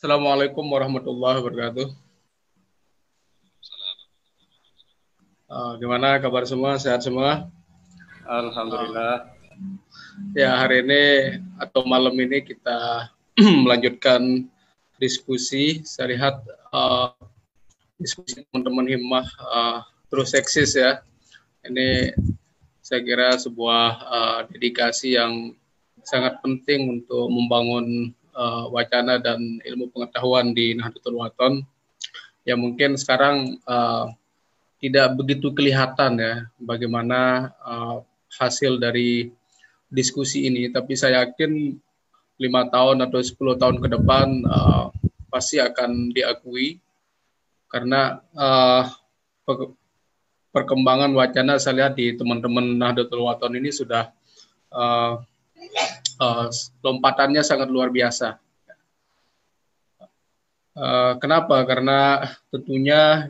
Assalamualaikum warahmatullahi wabarakatuh. Gimana kabar semua? Sehat semua? Alhamdulillah. Ya, hari ini atau malam ini kita melanjutkan diskusi. Saya lihat diskusi teman-teman himmah terus eksis ya. Ini saya kira sebuah dedikasi yang sangat penting untuk membangun wacana dan ilmu pengetahuan di Nahdlatul Wathon. Ya mungkin sekarang tidak begitu kelihatan ya bagaimana hasil dari diskusi ini, tapi saya yakin 5 tahun atau 10 tahun ke depan pasti akan diakui karena perkembangan wacana saya lihat di teman-teman Nahdlatul Wathon ini sudah lompatannya sangat luar biasa. Kenapa? Karena tentunya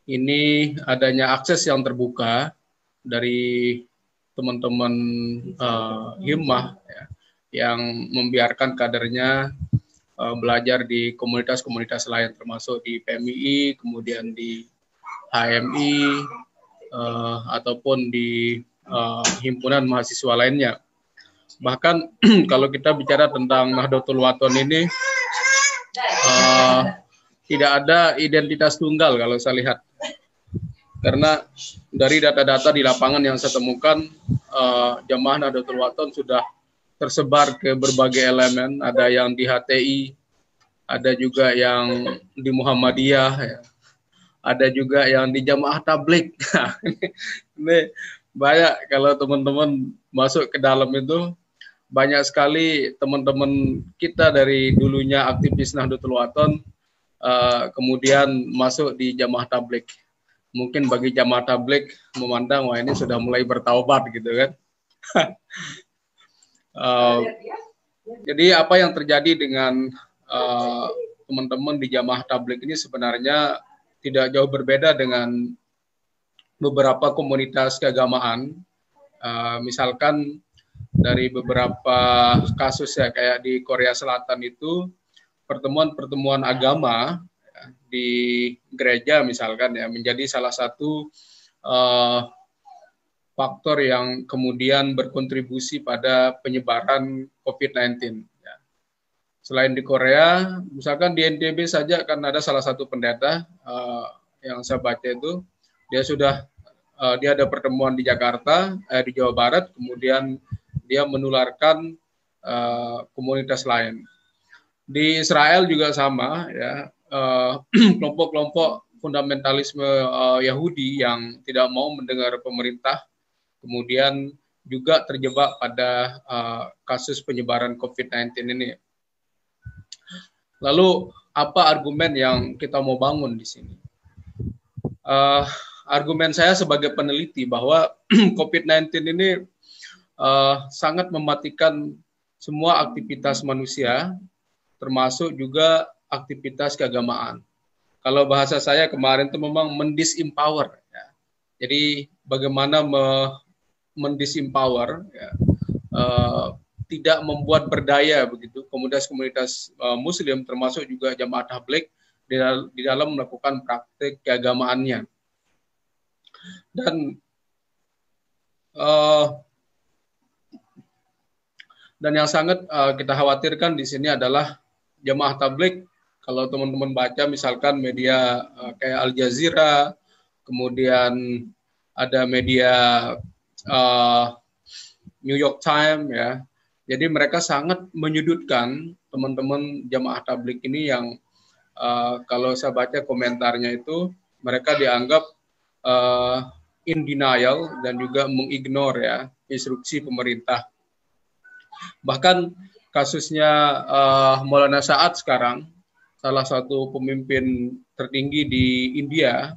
ini adanya akses yang terbuka dari teman-teman himmah ya, yang membiarkan kadernya belajar di komunitas-komunitas lain, termasuk di PMII, kemudian di HMI, ataupun di himpunan mahasiswa lainnya. Bahkan kalau kita bicara tentang Nahdlatul Wathon ini, tidak ada identitas tunggal kalau saya lihat. Karena dari data-data di lapangan yang saya temukan, jamaah Nahdlatul Wathon sudah tersebar ke berbagai elemen. Ada yang di HTI, ada juga yang di Muhammadiyah, ya. Ada juga yang di Jamaah Tabligh. Ini banyak kalau teman-teman masuk ke dalam itu, banyak sekali teman-teman kita dari dulunya aktivis Nahdlatul Wathon kemudian masuk di Jamaah Tabligh. Mungkin bagi Jamaah Tabligh memandang wah ini sudah mulai bertaubat gitu kan. Jadi apa yang terjadi dengan teman-teman di Jamaah Tabligh ini sebenarnya tidak jauh berbeda dengan beberapa komunitas keagamaan. Misalkan dari beberapa kasus ya, kayak di Korea Selatan itu pertemuan-pertemuan agama di gereja misalkan ya menjadi salah satu faktor yang kemudian berkontribusi pada penyebaran COVID-19. Ya. Selain di Korea, misalkan di NTB saja kan ada salah satu pendeta yang saya baca itu dia ada pertemuan di Jakarta, di Jawa Barat, kemudian dia menularkan komunitas lain. Di Israel juga sama ya. Kelompok-kelompok fundamentalisme Yahudi yang tidak mau mendengar pemerintah kemudian juga terjebak pada kasus penyebaran COVID-19 ini. Lalu apa argumen yang kita mau bangun di sini? Argumen saya sebagai peneliti bahwa COVID-19 ini sangat mematikan semua aktivitas manusia, termasuk juga aktivitas keagamaan. Kalau bahasa saya kemarin itu memang mendisempower. Ya. Jadi bagaimana mendisempower, ya, tidak membuat berdaya begitu komunitas-komunitas Muslim, termasuk juga Jamaah Tabligh di dalam melakukan praktik keagamaannya. Dan yang sangat kita khawatirkan di sini adalah Jamaah Tabligh. Kalau teman-teman baca misalkan media kayak Al Jazeera, kemudian ada media New York Times ya. Jadi mereka sangat menyudutkan teman-teman Jamaah Tabligh ini yang kalau saya baca komentarnya itu mereka dianggap in denial dan juga mengignore ya instruksi pemerintah. Bahkan kasusnya Maulana Sa'ad sekarang, salah satu pemimpin tertinggi di India.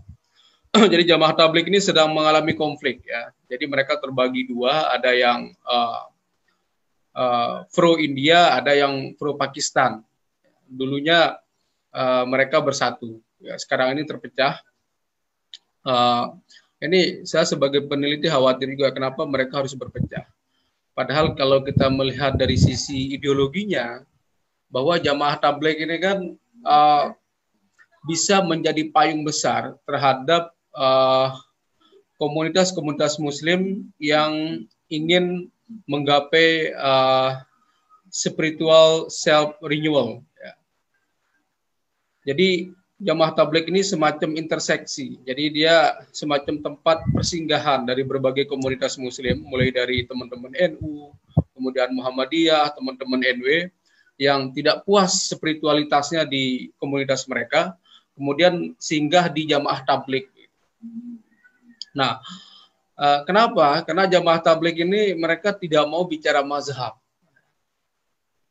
Jadi Jamaah Tabligh ini sedang mengalami konflik ya. Jadi mereka terbagi dua, ada yang pro India, ada yang pro Pakistan. Dulunya mereka bersatu, ya, sekarang ini terpecah. Ini saya sebagai peneliti khawatir juga kenapa mereka harus berpecah. Padahal kalau kita melihat dari sisi ideologinya, bahwa Jamaah Tabligh ini kan bisa menjadi payung besar terhadap komunitas-komunitas Muslim yang ingin menggapai spiritual self renewal. Ya. Jadi Jamaah Tabligh ini semacam interseksi. Jadi dia semacam tempat persinggahan dari berbagai komunitas Muslim, mulai dari teman-teman NU, kemudian Muhammadiyah, teman-teman NW yang tidak puas spiritualitasnya di komunitas mereka, kemudian singgah di Jamaah Tabligh. Nah, kenapa? Karena Jamaah Tabligh ini mereka tidak mau bicara mazhab.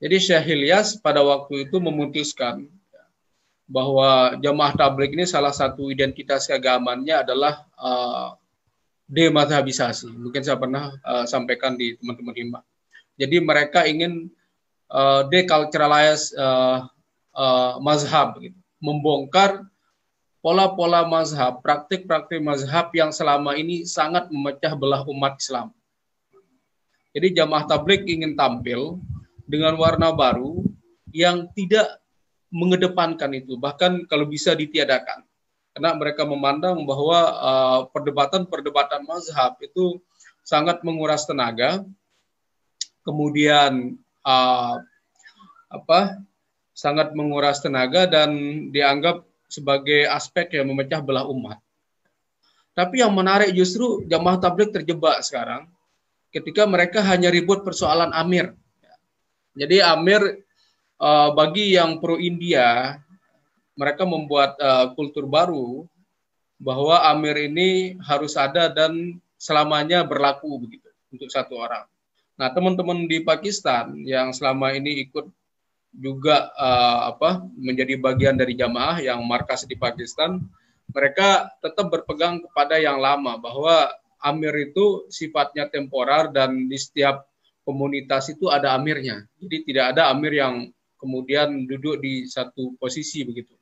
Jadi Syekh Ilyas pada waktu itu memutuskan bahwa Jamaah Tabligh ini salah satu identitas keagamaannya adalah demazhabisasi. Mungkin saya pernah sampaikan di teman-teman Himmah. Jadi mereka ingin deculturalize mazhab, gitu. Membongkar pola-pola mazhab, praktik-praktik mazhab yang selama ini sangat memecah belah umat Islam. Jadi Jamaah Tabligh ingin tampil dengan warna baru yang tidak mengedepankan itu, bahkan kalau bisa ditiadakan. Karena mereka memandang bahwa perdebatan-perdebatan mazhab itu sangat menguras tenaga, kemudian sangat menguras tenaga dan dianggap sebagai aspek yang memecah belah umat. Tapi yang menarik justru Jamaah Tabligh terjebak sekarang ketika mereka hanya ribut persoalan Amir. Jadi Amir bagi yang pro India, mereka membuat kultur baru bahwa Amir ini harus ada dan selamanya berlaku begitu untuk satu orang. Nah, teman-teman di Pakistan yang selama ini ikut juga menjadi bagian dari jamaah yang markas di Pakistan, mereka tetap berpegang kepada yang lama bahwa Amir itu sifatnya temporer dan di setiap komunitas itu ada amirnya. Jadi tidak ada amir yang kemudian duduk di satu posisi begitu.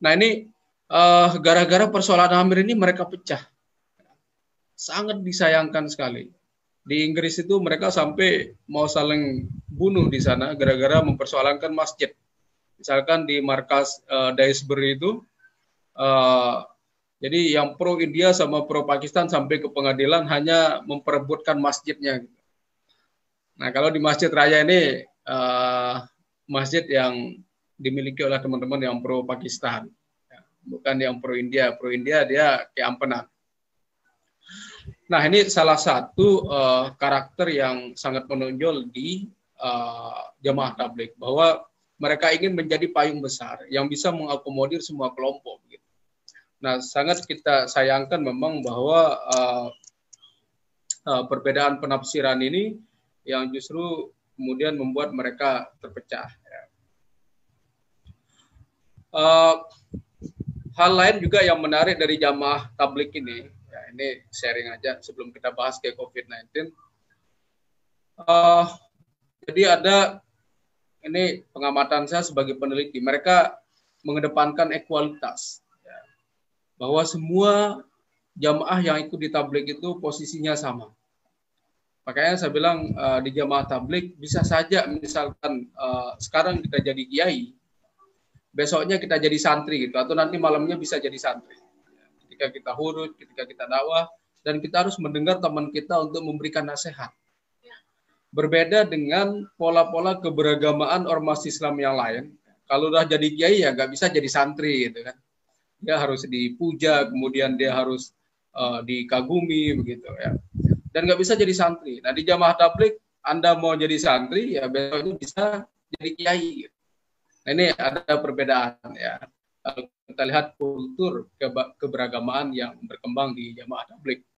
Nah ini gara-gara persoalan amir ini mereka pecah. Sangat disayangkan sekali. Di Inggris itu mereka sampai mau saling bunuh di sana gara-gara mempersoalkan masjid. Misalkan di markas Daisbury itu, jadi yang pro India sama pro Pakistan sampai ke pengadilan hanya memperebutkan masjidnya. Nah kalau di Masjid Raya ini masjid yang dimiliki oleh teman-teman yang pro Pakistan, bukan yang pro India. Pro India dia keampenan. Nah ini salah satu karakter yang sangat menonjol di Jamaah Tabligh, bahwa mereka ingin menjadi payung besar yang bisa mengakomodir semua kelompok. Nah sangat kita sayangkan memang bahwa perbedaan penafsiran ini yang justru kemudian membuat mereka terpecah. Hal lain juga yang menarik dari Jamaah Tabligh ini, ya ini sharing aja sebelum kita bahas ke COVID-19. Jadi ada, ini pengamatan saya sebagai peneliti, mereka mengedepankan ekualitas, ya, bahwa semua jamaah yang ikut di Tabligh itu posisinya sama. Makanya saya bilang di Jamaah Tabligh bisa saja misalkan sekarang kita jadi kiai, besoknya kita jadi santri gitu, atau nanti malamnya bisa jadi santri. Ketika kita huruf, ketika kita dakwah, dan kita harus mendengar teman kita untuk memberikan nasihat. Berbeda dengan pola-pola keberagamaan ormas Islam yang lain. Kalau udah jadi kiai ya nggak bisa jadi santri gitu kan. Dia harus dipuja, kemudian dia harus dikagumi begitu ya. Dan nggak bisa jadi santri. Nah di Jamaah Tabligh Anda mau jadi santri ya besok itu bisa jadi kiai. Nah, ini ada perbedaan ya. Kalau kita lihat kultur keberagamaan yang berkembang di Jamaah Tabligh.